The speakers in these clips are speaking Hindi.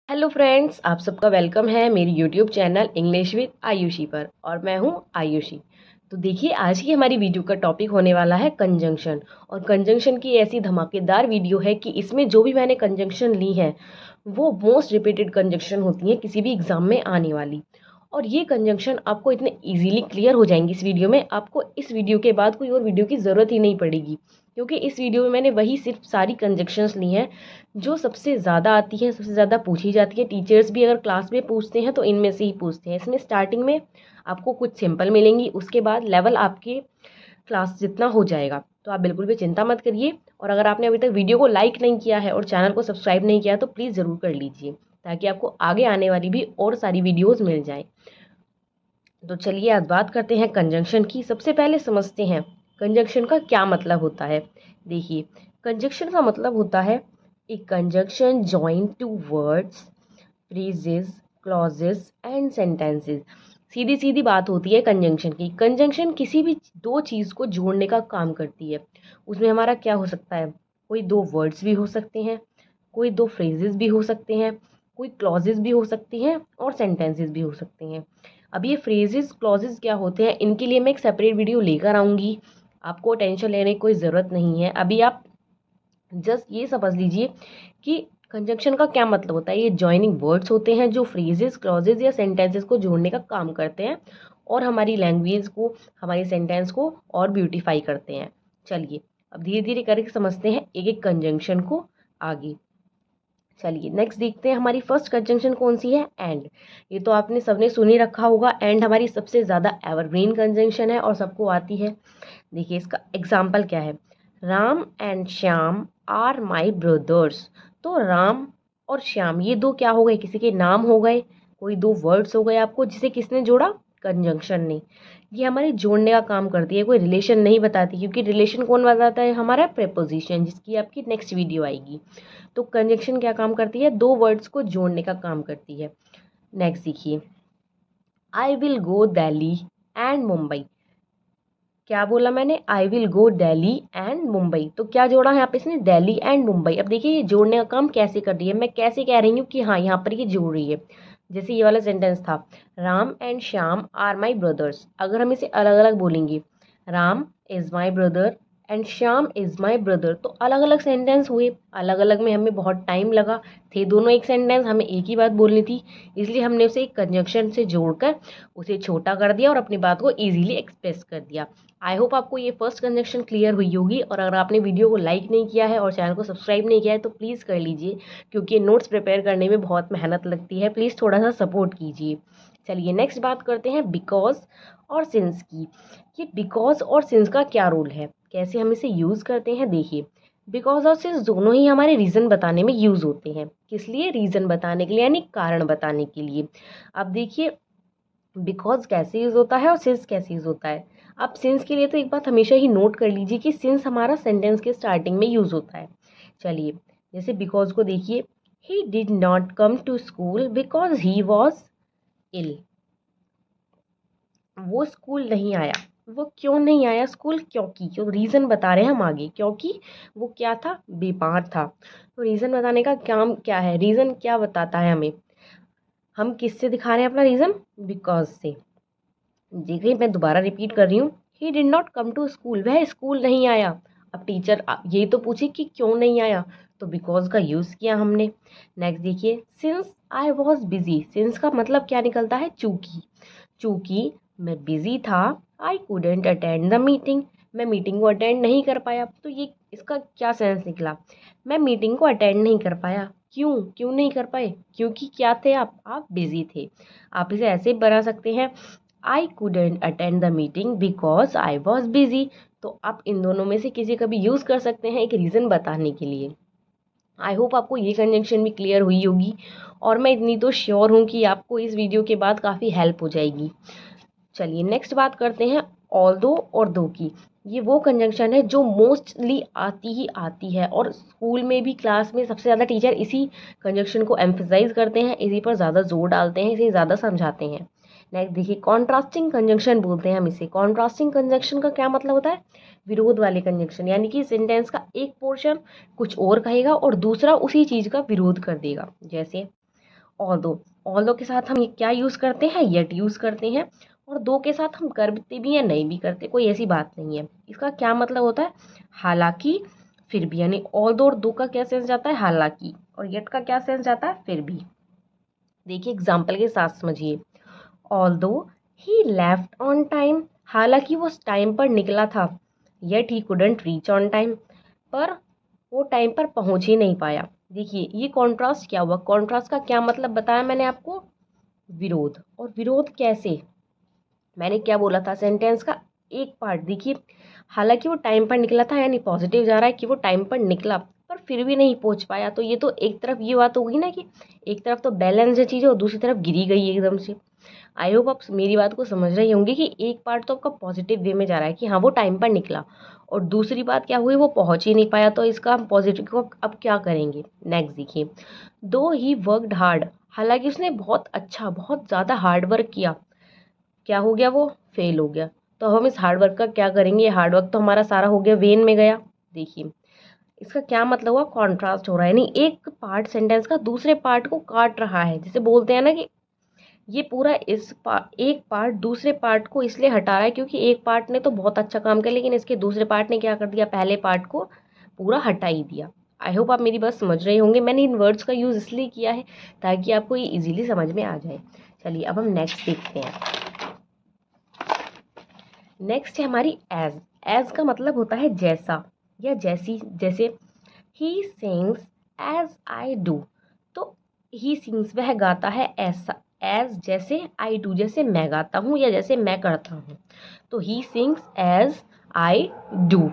हेलो फ्रेंड्स, आप सबका वेलकम है मेरी YouTube channel English with Ayushi पर। और मैं हूं आयुषी। तो देखिए, आज की हमारी वीडियो का टॉपिक होने वाला है कंजंक्शन। और कंजंक्शन की ऐसी धमाकेदार वीडियो है कि इसमें जो भी मैंने कंजंक्शन ली है वो मोस्ट रिपीटेड कंजंक्शन होती है किसी भी एग्जाम में आने वाली। और ये कंजंक्शन आपको इतने इजीली क्लियर हो जाएंगी इस वीडियो में, आपको इस वीडियो के बाद कोई और वीडियो की ज़रूरत ही नहीं पड़ेगी। क्योंकि इस वीडियो में मैंने वही सिर्फ सारी कंजंक्शंस ली हैं जो सबसे ज़्यादा आती है, सबसे ज़्यादा पूछी जाती है। टीचर्स भी अगर क्लास में पूछते हैं तो इनमें से ही पूछते हैं। इसमें स्टार्टिंग में आपको कुछ सिंपल मिलेंगी, उसके बाद लेवल आपके क्लास जितना हो जाएगा। तो आप बिल्कुल भी चिंता मत करिए। और अगर आपने अभी तक वीडियो को लाइक नहीं किया है और चैनल को सब्सक्राइब नहीं किया तो प्लीज़ ज़रूर कर लीजिए, ताकि आपको आगे आने वाली भी और सारी वीडियोज़ मिल जाएँ। तो चलिए आज बात करते हैं कंजंक्शन की। सबसे पहले समझते हैं कंजंक्शन का क्या मतलब होता है। देखिए, कंजंक्शन का मतलब होता है a conjunction join two words, phrases, clauses and sentences. सीधी सीधी बात होती है कंजंक्शन की। कंजंक्शन किसी भी दो चीज़ को जोड़ने का काम करती है। उसमें हमारा क्या हो सकता है, कोई दो वर्ड्स भी हो सकते हैं, कोई दो फ्रेजेस भी हो सकते हैं, कोई क्लॉजेस भी हो सकती हैं और सेंटेंसेस भी हो सकते हैं। अब ये फ्रेजेस क्लॉजेस क्या होते हैं, इनके लिए मैं एक सेपरेट वीडियो लेकर आऊँगी। आपको टेंशन लेने की कोई ज़रूरत नहीं है। अभी आप जस्ट ये समझ लीजिए कि कंजंक्शन का क्या मतलब होता है। ये जॉइनिंग वर्ड्स होते हैं जो फ्रेजेस क्लॉजेस या सेंटेंसेस को जोड़ने का काम करते हैं और हमारी लैंग्वेज को, हमारी सेंटेंस को और ब्यूटीफाई करते हैं। चलिए अब धीरे धीरे करके समझते हैं एक एक कंजंक्शन को आगे। चलिए नेक्स्ट देखते हैं हमारी फर्स्ट कंजंक्शन कौन सी है, एंड। ये तो आपने सबने सुन ही रखा होगा। एंड हमारी सबसे ज़्यादा एवरग्रीन कंजंक्शन है और सबको आती है। देखिए इसका एग्जाम्पल क्या है, Ram and Shyam are my brothers. तो राम और श्याम ये दो क्या हो गए, किसी के नाम हो गए, कोई दो वर्ड्स हो गए आपको, जिसे किसने जोड़ा, कंजंक्शन ने। ये हमारे जोड़ने का काम करती है, कोई रिलेशन नहीं बताती, क्योंकि रिलेशन कौन बताता है, हमारा प्रेपोजिशन, जिसकी आपकी नेक्स्ट वीडियो आएगी। तो कंजंक्शन क्या काम करती है, दो वर्ड्स को जोड़ने का काम करती है। नेक्स्ट देखिए, I will go Delhi and Mumbai. क्या बोला मैंने, I will go Delhi and Mumbai. तो क्या जोड़ा है यहाँ पे इसने, दिल्ली एंड मुंबई। अब देखिए ये जोड़ने का काम कैसे कर रही है, मैं कैसे कह रही हूँ कि हाँ यहाँ पर ये जोड़ रही है। जैसे ये वाला सेंटेंस था, Ram and Shyam are my brothers. अगर हम इसे अलग अलग बोलेंगे, Ram is my brother and Shyam is my brother, तो अलग अलग सेंटेंस हुए। अलग अलग में हमें बहुत टाइम लगा, थे दोनों एक सेंटेंस, हमें एक ही बात बोलनी थी, इसलिए हमने उसे एक कंजंक्शन से जोड़कर उसे छोटा कर दिया और अपनी बात को इजीली एक्सप्रेस कर दिया। आई होप आपको ये फर्स्ट कंजंक्शन क्लियर हुई होगी। और अगर आपने वीडियो को लाइक नहीं किया है और चैनल को सब्सक्राइब नहीं किया है तो प्लीज़ कर लीजिए, क्योंकि नोट्स प्रिपेयर करने में बहुत मेहनत लगती है। प्लीज़ थोड़ा सा सपोर्ट कीजिए। चलिए नेक्स्ट बात करते हैं बिकॉज और सिंस की। ये बिकॉज और सिंस का क्या रोल है, कैसे हम इसे यूज़ करते हैं। देखिए, बिकॉज और सिंस दोनों ही हमारे रीज़न बताने में यूज़ होते हैं। किस लिए, रीज़न बताने के लिए, यानी कारण बताने के लिए। अब देखिए बिकॉज कैसे यूज़ होता है और सिंस कैसे यूज़ होता है। अब सिंस के लिए तो एक बात हमेशा ही नोट कर लीजिए कि सिंस हमारा सेंटेंस के स्टार्टिंग में यूज़ होता है। चलिए जैसे बिकॉज को देखिए, he did not come to school because he was ill. वो स्कूल नहीं आया, वो क्यों नहीं आया स्कूल, क्योंकि, क्यों, रीज़न बता रहे हैं हम आगे, क्योंकि वो क्या था, बीमार था। तो रीज़न बताने का काम क्या है, रीज़न क्या बताता है हमें, हम किससे दिखा रहे हैं अपना रीज़न, बिकॉज से। देखिए मैं दोबारा रिपीट कर रही हूँ, he did not come to school, वह स्कूल नहीं आया। अब टीचर यही तो पूछे कि क्यों नहीं आया, तो बिकॉज का यूज़ किया हमने। नेक्स्ट देखिए, since I was busy. Since का मतलब क्या निकलता है, चूंकि। चूंकि मैं बिजी था, I couldn't attend the meeting. मैं मीटिंग को अटेंड नहीं कर पाया। तो ये इसका क्या सेंस निकला, मैं मीटिंग को अटेंड नहीं कर पाया, क्यों, क्यों नहीं कर पाए, क्योंकि क्या थे आप बिजी थे। आप इसे ऐसे बना सकते हैं, आई couldn't attend the meeting because I was busy. तो आप इन दोनों में से किसी का भी यूज़ कर सकते हैं एक रीज़न बताने के लिए। आई होप आपको ये कंजंक्शन भी क्लियर हुई होगी, और मैं इतनी तो श्योर हूँ कि आपको इस वीडियो के बाद काफ़ी हेल्प हो जाएगी। चलिए नेक्स्ट बात करते हैं ऑल्दो और दो की। ये वो कंजंक्शन है जो मोस्टली आती ही आती है, और स्कूल में भी क्लास में सबसे ज़्यादा टीचर इसी कंजंक्शन को एम्फेसाइज करते हैं, इसी पर ज़्यादा जोर डालते हैं, इसे ज़्यादा समझाते हैं। नेक्स्ट देखिए, कॉन्ट्रास्टिंग कंजंक्शन बोलते हैं हम इसे। कॉन्ट्रास्टिंग कंजंक्शन का क्या मतलब होता है, विरोध वाले कंजंक्शन, यानी कि सेंटेंस का एक पोर्शन कुछ और कहेगा और दूसरा उसी चीज़ का विरोध कर देगा। जैसे ऑल्दो के साथ हम ये क्या यूज़ करते हैं, येट यूज़ करते हैं। और दो के साथ हम करते भी हैं, नहीं भी करते, कोई ऐसी बात नहीं है। इसका क्या मतलब होता है, हालांकि, फिर भी, यानी ऑल्दो और दो का क्या सेंस जाता है, हालांकि, और येट का क्या सेंस जाता है, फिर भी। देखिए एग्जाम्पल के साथ समझिए। Although he left on time, हालांकि वो टाइम पर निकला था, yet he couldn't reach on time, पर वो टाइम पर पहुंच ही नहीं पाया। देखिए ये कॉन्ट्रास्ट क्या हुआ, कॉन्ट्रास्ट का क्या मतलब बताया मैंने आपको, विरोध। और विरोध कैसे, मैंने क्या बोला था, सेंटेंस का एक पार्ट देखिए, हालांकि वो टाइम पर निकला था, यानी पॉजिटिव जा रहा है कि वो टाइम पर निकला पर फिर भी नहीं पहुंच पाया। तो ये तो एक तरफ ये बात होगी ना कि एक तरफ तो बैलेंस है चीज़ें और दूसरी तरफ गिरी गई एकदम से। आई होप आप मेरी बात को समझ रहे होंगे कि एक पार्ट तो आपका पॉजिटिव वे में जा रहा है कि हाँ वो टाइम पर निकला, और दूसरी बात क्या हुई, वो पहुंच ही नहीं पाया। तो इसका हम पॉजिटिव को अब क्या करेंगे, नेक्स्ट देखिए। दो ही वर्कड हार्ड, हालांकि उसने बहुत अच्छा, बहुत ज़्यादा हार्ड वर्क किया, क्या हो गया, वो फेल हो गया। तो हम इस हार्ड वर्क का क्या करेंगे, हार्ड वर्क तो हमारा सारा हो गया वेन में गया। देखिए इसका क्या मतलब हुआ, कॉन्ट्रास्ट हो रहा है, यानी एक पार्ट सेंटेंस का दूसरे पार्ट को काट रहा है। जैसे बोलते हैं ना कि ये पूरा एक पार्ट दूसरे पार्ट को इसलिए हटा रहा है क्योंकि एक पार्ट ने तो बहुत अच्छा काम किया, लेकिन इसके दूसरे पार्ट ने क्या कर दिया, पहले पार्ट को पूरा हटा ही दिया। आई होप आप मेरी बात समझ रहे होंगे। मैंने इन वर्ड्स का यूज़ इसलिए किया है ताकि आपको ये इजीली समझ में आ जाए। चलिए अब हम नेक्स्ट देखते हैं। नेक्स्ट है हमारी एज। एज का मतलब होता है जैसा या जैसी। जैसे he sings as I do, तो ही सिंग्स वह गाता है ऐसा, एज जैसे, आई डू जैसे मैं गाता हूँ या जैसे मैं करता हूँ। तो he sings as I do.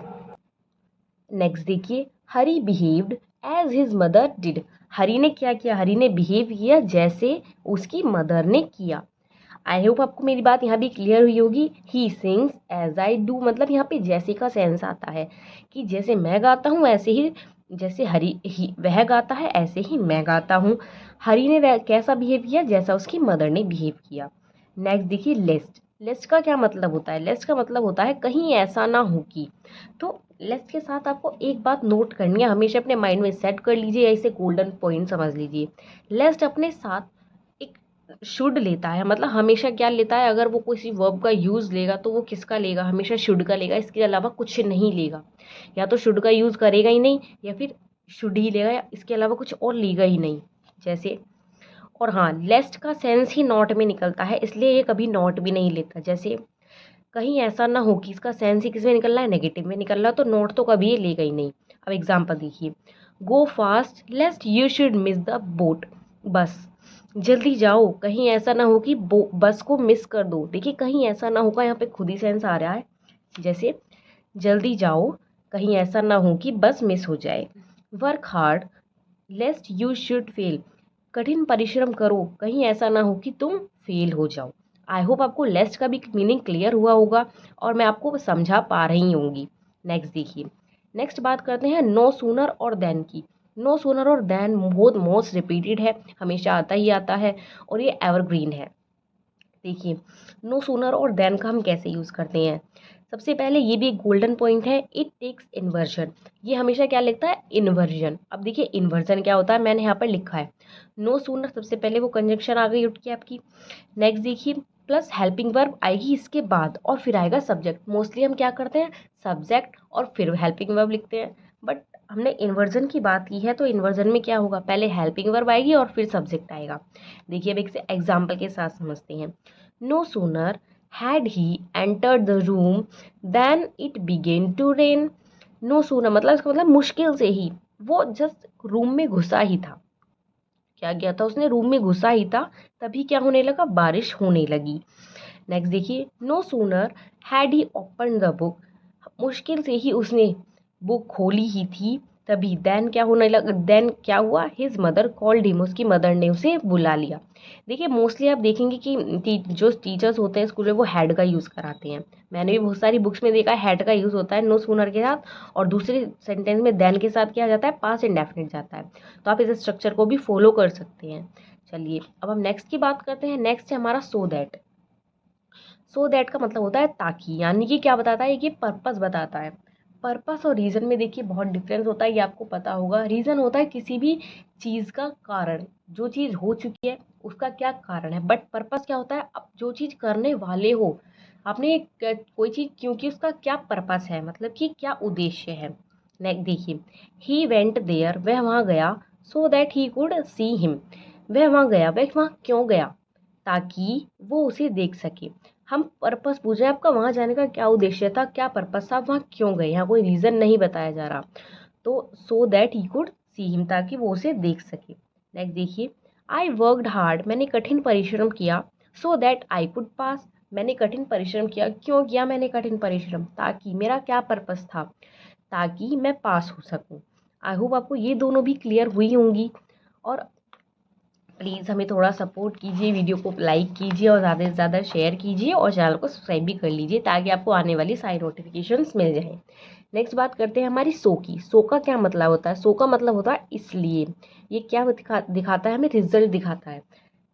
Next देखिए, Hari behaved as his mother did, Hari ने क्या किया, हरी ने बिहेव किया जैसे उसकी मदर ने किया। आई होप आपको मेरी बात यहाँ भी क्लियर हुई होगी। He sings as I do मतलब यहाँ पे जैसे का सेंस आता है कि जैसे मैं गाता हूँ ऐसे ही, जैसे वह गाता है ऐसे ही मैं गाता हूँ। हरी ने वह कैसा बिहेव किया, जैसा उसकी मदर ने बिहेव किया। नेक्स्ट देखिए, लेस्ट। लेस्ट का क्या मतलब होता है, लेस्ट का मतलब होता है कहीं ऐसा ना हो कि। तो लेस्ट के साथ आपको एक बात नोट करनी है, हमेशा अपने माइंड में सेट कर लीजिए, ऐसे गोल्डन पॉइंट समझ लीजिए। लेस्ट अपने साथ एक शुड लेता है, मतलब हमेशा क्या लेता है, अगर वो किसी वर्ब का यूज़ लेगा तो वो किसका लेगा, हमेशा शुड का लेगा, इसके अलावा कुछ नहीं लेगा। या तो शुड का यूज़ करेगा ही नहीं, या फिर शुड ही लेगा, या इसके अलावा कुछ और लेगा ही नहीं। जैसे, और हाँ, लेस्ट का सेंस ही नॉट में निकलता है, इसलिए ये कभी नॉट भी नहीं लेता। जैसे कहीं ऐसा ना हो कि इसका सेंस ही किस में निकल रहा है, नेगेटिव में निकल रहा है, तो नोट तो कभी ये लेगा ही नहीं। अब एग्जाम्पल देखिए, गो fast लेस्ट you should miss the boat, बस जल्दी जाओ कहीं ऐसा ना हो कि बस को मिस कर दो। देखिए कहीं ऐसा ना होगा, यहाँ पे खुद ही सेंस आ रहा है। जैसे जल्दी जाओ कहीं ऐसा ना हो कि बस मिस हो जाए। Work hard लेस्ट you should fail, कठिन परिश्रम करो कहीं ऐसा ना हो कि तुम फेल हो जाओ। आई होप आपको लेस्ट का भी मीनिंग क्लियर हुआ होगा और मैं आपको समझा पा रही होंगी। नेक्स्ट देखिए, नेक्स्ट बात करते हैं नो सूनर और देन की। नो सूनर और देन बहुत मोस्ट रिपीटेड है, हमेशा आता ही आता है और ये एवरग्रीन है। देखिए नो सूनर और देन का हम कैसे यूज़ करते हैं। सबसे पहले ये भी एक गोल्डन पॉइंट है, इट टेक्स इन्वर्जन, ये हमेशा क्या लिखता है, इन्वर्जन। अब देखिए इन्वर्जन क्या होता है, मैंने यहाँ पर लिखा है नो सूनर, सबसे पहले वो कंजक्शन आ गई उठ के आपकी। नेक्स्ट देखिए, प्लस हेल्पिंग वर्ब आएगी इसके बाद और फिर आएगा सब्जेक्ट। मोस्टली हम क्या करते हैं, सब्जेक्ट और फिर हेल्पिंग वर्ब लिखते हैं, बट हमने इन्वर्जन की बात की है तो इन्वर्जन में क्या होगा, पहले हेल्पिंग वर्ब आएगी और फिर सब्जेक्ट आएगा। देखिए अब एक से एग्जाम्पल के साथ समझते हैं। No sooner had he entered the room then it began to rain. No sooner मतलब इसका मतलब मुश्किल से ही, वो जस्ट रूम में घुसा ही था, क्या किया था उसने, रूम में घुसा ही था, तभी क्या होने लगा, बारिश होने लगी। नेक्स्ट देखिए, no sooner had he open the book, मुश्किल से ही उसने बुक खोली ही थी, तभी देन क्या होने लगा, देन क्या हुआ, हिज मदर कॉल्ड हिम, उसकी मदर ने उसे बुला लिया। देखिए मोस्टली आप देखेंगे कि जो टीचर्स होते हैं स्कूल में वो हैड का यूज़ कराते हैं। मैंने भी बहुत सारी बुक्स में देखा है हैड का यूज़ होता है नो सूनर के साथ, और दूसरे सेंटेंस में देन के साथ क्या जाता है, पास्ट इंडेफिनिट जाता है। तो आप इस स्ट्रक्चर को भी फॉलो कर सकते हैं। चलिए अब हम नेक्स्ट की बात करते हैं। नेक्स्ट है हमारा सो दैट। सो दैट का मतलब होता है ताकि, यानी कि क्या बताता है, ये पर्पस बताता है। पर्पस और रीज़न में देखिए बहुत डिफरेंस होता है, ये आपको पता होगा। रीज़न होता है किसी भी चीज़ का कारण, जो चीज़ हो चुकी है उसका क्या कारण है। बट पर्पस क्या होता है, अब जो चीज़ करने वाले हो आपने कोई चीज़, क्योंकि उसका क्या पर्पस है, मतलब कि क्या उद्देश्य है। नेक्स्ट देखिए, ही वेंट देयर, वह वहाँ गया, so that he could see him, वह वहाँ गया, वह वहाँ क्यों गया, ताकि वो उसे देख सके। हम पर्पस पूछ रहे हैं, आपका वहाँ जाने का क्या उद्देश्य था, क्या पर्पस था, आप वहाँ क्यों गए, यहाँ कोई रीज़न नहीं बताया जा रहा। तो so that he could see him, ताकि वो उसे देख सके। नेक्स्ट देखिए, आई वर्कड हार्ड, मैंने कठिन परिश्रम किया, so that I could pass, मैंने कठिन परिश्रम किया, क्यों किया मैंने कठिन परिश्रम, ताकि मेरा क्या पर्पस था, ताकि मैं पास हो सकूं। आई होप आपको ये दोनों भी क्लियर हुई होंगी। और प्लीज़ हमें थोड़ा सपोर्ट कीजिए, वीडियो को लाइक कीजिए और ज़्यादा से ज़्यादा शेयर कीजिए और चैनल को सब्सक्राइब भी कर लीजिए, ताकि आपको आने वाली सारी नोटिफिकेशंस मिल जाएं। नेक्स्ट बात करते हैं हमारी सो की। सो का क्या मतलब होता है, सो का मतलब होता है इसलिए। ये क्या दिखाता है, हमें रिजल्ट दिखाता है।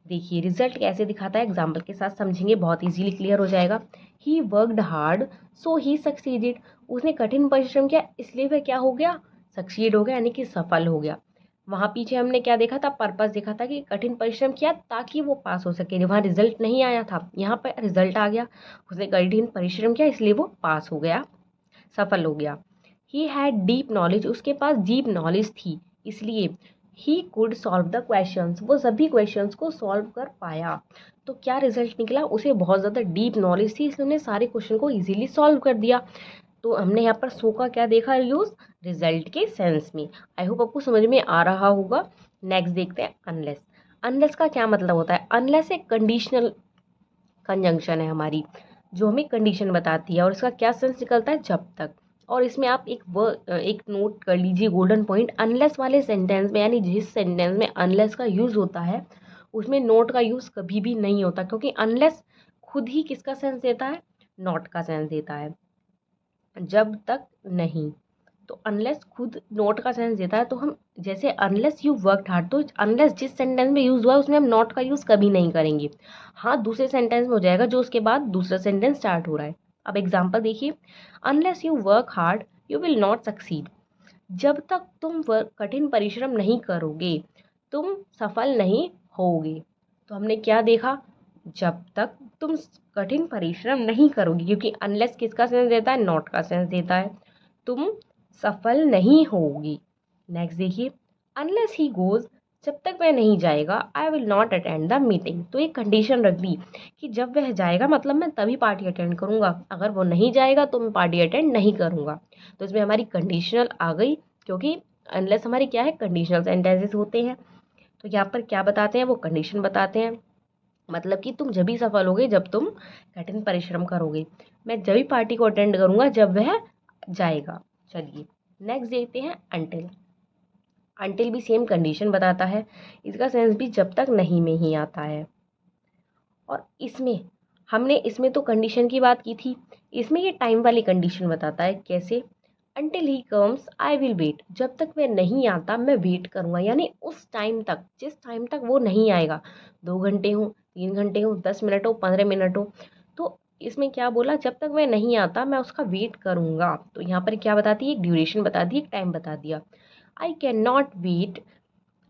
देखिए रिजल्ट कैसे दिखाता है, एग्जाम्पल के साथ समझेंगे, बहुत इजीली क्लियर हो जाएगा। He worked hard so he succeeded, उसने कठिन परिश्रम किया इसलिए वह क्या हो गया, सक्सीड हो गया, यानी कि सफल हो गया। वहां पीछे हमने क्या देखा था, पर्पस देखा था कि कठिन परिश्रम किया ताकि वो पास हो सके, वहां रिजल्ट नहीं आया था, यहाँ पर रिजल्ट आ गया, उसने कठिन परिश्रम किया इसलिए वो पास हो गया, सफल हो गया। ही हैड डीप नॉलेज, उसके पास डीप नॉलेज थी, इसलिए he could solve the questions, वो सभी क्वेश्चंस को सॉल्व कर पाया। तो क्या रिजल्ट निकला, उसे बहुत ज़्यादा डीप नॉलेज थी, इसलिए उन्हें सारे क्वेश्चन को इजीली सॉल्व कर दिया। तो हमने यहाँ पर सो का क्या देखा, यूज रिजल्ट के सेंस में। आई होप आपको समझ में आ रहा होगा। नेक्स्ट देखते हैं अनलेस। अनलेस का क्या मतलब होता है, अनलेस एक कंडीशनल कंजंक्शन है हमारी, जो हमें कंडीशन बताती है, और इसका क्या सेंस निकलता है, जब तक। और इसमें आप एक नोट कर लीजिए गोल्डन पॉइंट, अनलेस वाले सेंटेंस में, यानी जिस सेंटेंस में अनलेस का यूज होता है उसमें नोट का यूज कभी भी नहीं होता, क्योंकि अनलेस खुद ही किसका सेंस देता है, नॉट का सेंस देता है, जब तक नहीं। तो अनलेस खुद नॉट का सेंस देता है, तो हम जैसे अनलेस यू वर्कड हार्ड, तो अनलेस जिस सेंटेंस में यूज हुआ है उसमें हम नॉट का यूज कभी नहीं करेंगे। हाँ दूसरे सेंटेंस में हो जाएगा जो उसके बाद दूसरा सेंटेंस स्टार्ट हो रहा है। अब एग्जाम्पल देखिए, unless you work hard you will not succeed, जब तक तुम कठिन परिश्रम नहीं करोगे तुम सफल नहीं होगे। तो हमने क्या देखा, जब तक तुम कठिन परिश्रम नहीं करोगे, क्योंकि अनलेस किसका सेंस देता है, नॉट का सेंस देता है, तुम सफल नहीं होगी। नेक्स्ट देखिए, अनलेस ही गोज, जब तक वह नहीं जाएगा, I will not attend the meeting. तो एक कंडीशन रख दी कि जब वह जाएगा मतलब मैं तभी पार्टी अटेंड करूंगा, अगर वो नहीं जाएगा तो मैं पार्टी अटेंड नहीं करूंगा। तो इसमें हमारी कंडीशनल आ गई, क्योंकि अनलेस हमारी क्या है, कंडीशनल सेंटेंसेस होते हैं। तो यहाँ पर क्या बताते हैं, वो कंडीशन बताते हैं, मतलब कि तुम जब भी सफल होगे जब तुम कठिन परिश्रम करोगे, मैं जब भी पार्टी को अटेंड करूंगा जब वह जाएगा। चलिए नेक्स्ट देखते हैं अंटिल। अंटिल भी सेम कंडीशन बताता है, इसका सेंस भी जब तक नहीं में ही आता है। और इसमें तो कंडीशन की बात की थी, इसमें ये टाइम वाली कंडीशन बताता है। कैसे, until he comes I will wait, जब तक वह नहीं आता मैं वेट करूंगा, यानी उस टाइम तक, जिस टाइम तक वो नहीं आएगा, 2 घंटे हो, 3 घंटे हो, 10 मिनट हो, 15 मिनट हो, तो इसमें क्या बोला, जब तक वह नहीं आता मैं उसका वेट करूंगा। तो यहाँ पर क्या बताती है, एक ड्यूरेशन बता दी, एक टाइम बता दिया। I can not wait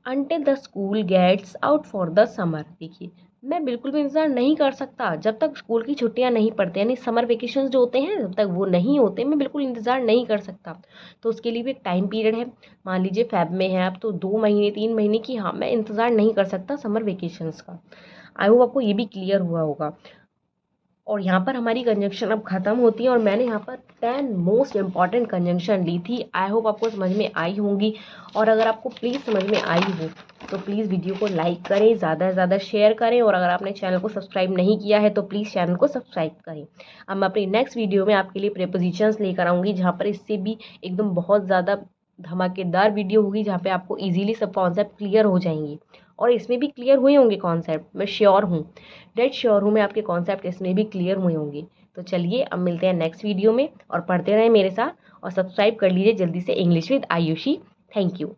until the school gets out for the summer. देखिए मैं बिल्कुल भी इंतज़ार नहीं कर सकता जब तक स्कूल की छुट्टियां नहीं पड़ती, यानी समर वेकेशन जो होते हैं जब तक वो नहीं होते मैं बिल्कुल इंतज़ार नहीं कर सकता। तो उसके लिए भी एक टाइम पीरियड है, मान लीजिए फेब में है आप, तो 2 महीने 3 महीने की, हाँ मैं इंतज़ार नहीं कर सकता समर वेकेशंस का। आई होप आपको ये भी क्लियर हुआ होगा। और यहाँ पर हमारी कंजंक्शन अब खत्म होती है, और मैंने यहाँ पर 10 मोस्ट इंपॉर्टेंट कंजंक्शन ली थी। आई होप आपको समझ में आई होंगी, और अगर आपको प्लीज़ समझ में आई हो तो प्लीज़ वीडियो को लाइक करें, ज़्यादा से ज़्यादा शेयर करें, और अगर आपने चैनल को सब्सक्राइब नहीं किया है तो प्लीज़ चैनल को सब्सक्राइब करें। अब मैं अपनी नेक्स्ट वीडियो में आपके लिए प्रीपोजिशंस लेकर आऊँगी, जहाँ पर इससे भी एकदम बहुत ज़्यादा धमाकेदार वीडियो होगी, जहाँ पे आपको इजीली सब कॉन्सेप्ट क्लियर हो जाएंगे, और इसमें भी क्लियर हुए होंगे कॉन्सेप्ट, मैं श्योर हूँ, डेट श्योर हूँ मैं, आपके कॉन्सेप्ट इसमें भी क्लियर हुए होंगे। तो चलिए अब मिलते हैं नेक्स्ट वीडियो में, और पढ़ते रहें मेरे साथ, और सब्सक्राइब कर लीजिए जल्दी से English with Ayushi. Thank you.